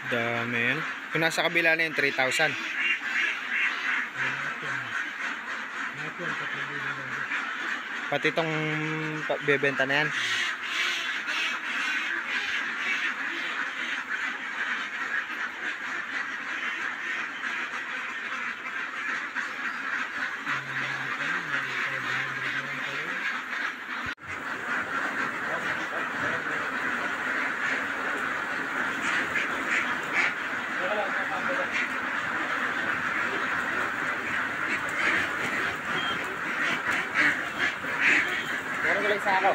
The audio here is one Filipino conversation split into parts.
Dami yan. Kung nasa kabila na yun, 3,000. Pati itong bebenta na yan. Sako.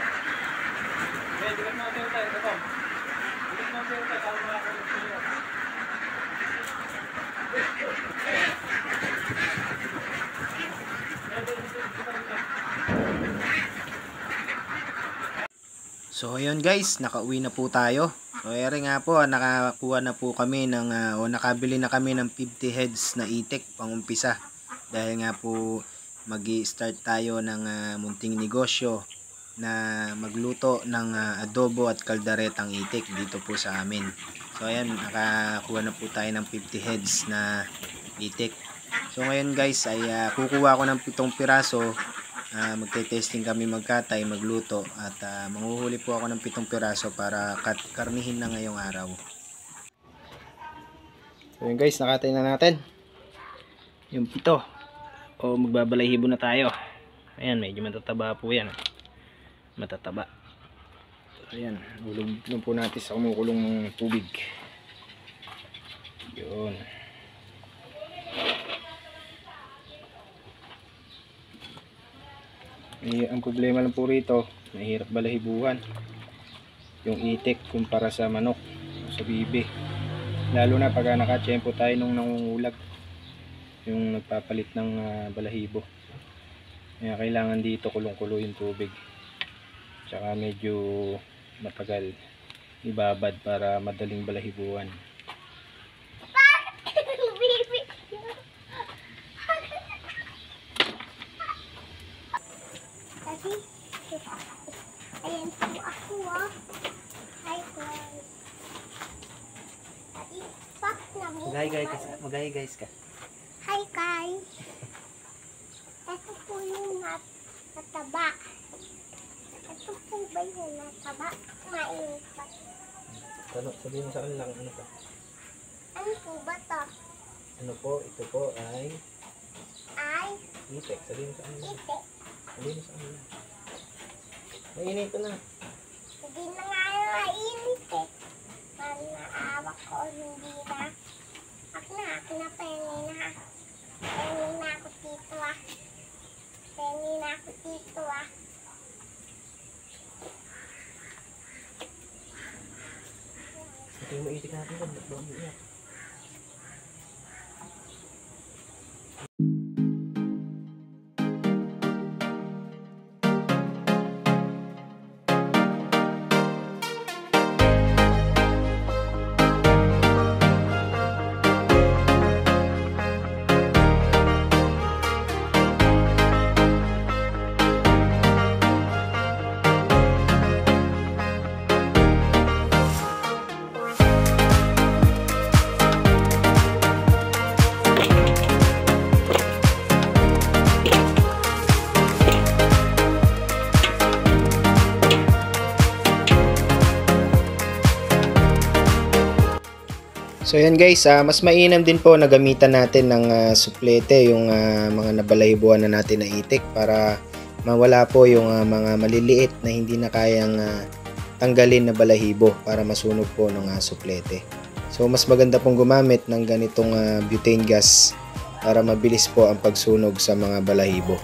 So ayun guys, nakauwi na po tayo. So ere nga po, nakakuha na po kami ng nakabili na kami ng 50 heads na itik pangumpisa. Dahil nga po magi-start tayo ng munting negosyo na magluto ng adobo at kaldaretang itik dito po sa amin. So ayan, nakakuha na po tayo ng 50 heads na itik. So ngayon guys ay kukuha ko ng 7 piraso. Magte-testing kami magkatay, magluto at manghuhuli po ako ng 7 piraso para karnihin na ngayong araw. So yun guys, nakatay na natin yung 7. O magbabalahibo na tayo. Ayan, medyo matataba po yan. Matataba. So ayan, hulog lang po natin sa kumukulong tubig. Yun. Ang problema lang po rito, mahirap balahibuhan yung itik kumpara sa manok o sa bibi, lalo na pag nakatsyempo tayo nung nangungulag, yung nagpapalit ng balahibo. Kaya kailangan dito kulong-kulo yung tubig, tsaka medyo matagal ibabad para madaling balahibuhan. Ayan po ako Hi guys. Mag-hi guys ka. Hi guys. Ito po yung nataba. Ito po ba yung nataba? Mainit pa. Sabihin mo sa akin lang, ano pa? Ano po ba to? Ano po, ito po ay itik. Sabihin mo sa akin lang. Itik. Sabihin mo sa akin lang. Mainit na. Hindi na nga yung mainit eh. Parang naawa ko, hindi na. Ako na, pengi na. Pengi na ako dito Pengi na ako dito Ito yung maitik natin doon. Ba't ba umiiyak? So yan guys, mas mainam din po na gamitan natin ng suplete yung mga nabalahibuan na natin na itik para mawala po yung mga maliliit na hindi na kayang tanggalin na balahibo para masunog po ng suplete. So mas maganda pong gumamit ng ganitong butane gas para mabilis po ang pagsunog sa mga balahibo.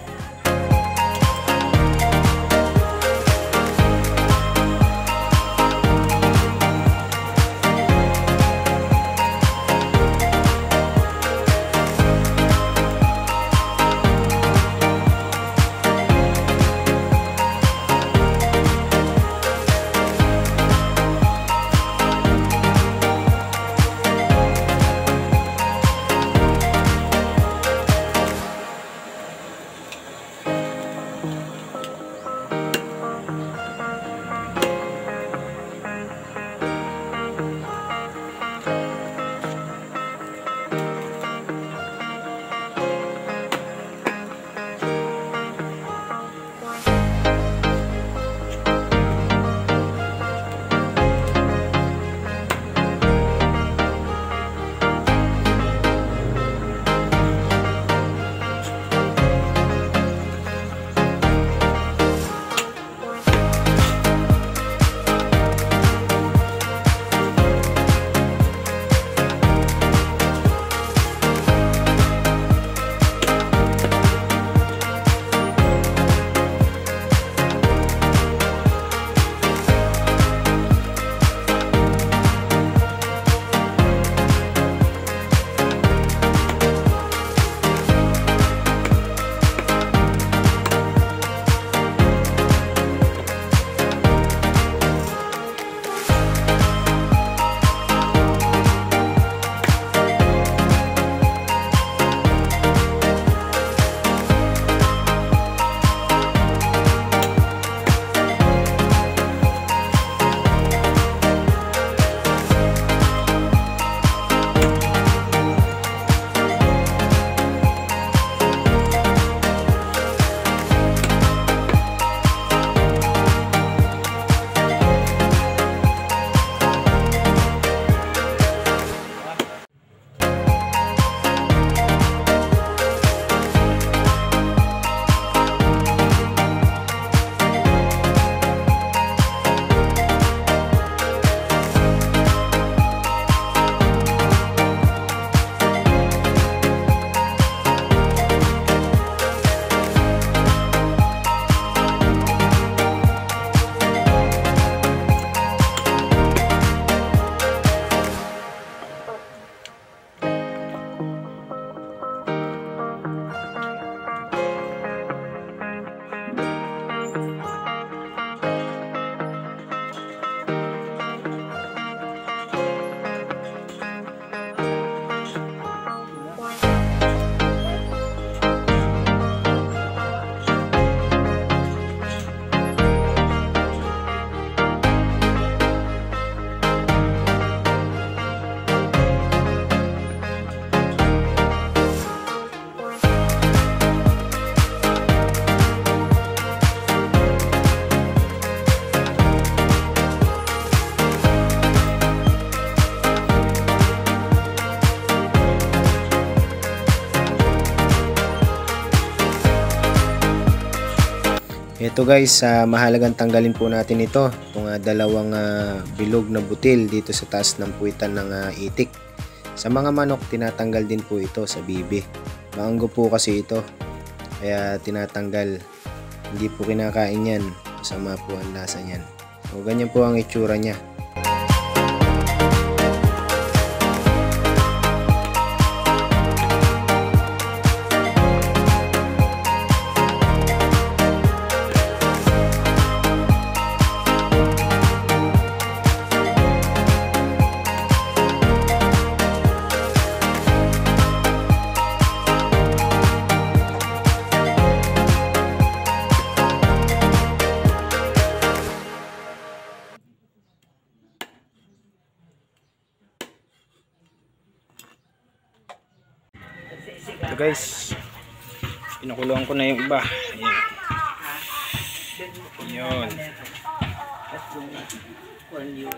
Ito guys, mahalagang tanggalin po natin ito. Itong dalawang bilog na butil dito sa taas ng puwitan ng itik. Sa mga manok, tinatanggal din po ito sa bibi. Maanggo po kasi ito. Kaya tinatanggal. Hindi po kinakain yan. Masama po ang lasa niyan. So, ganyan po ang itsura niya. Ito guys, pinukulong ko na yung iba. Ayan. Yun.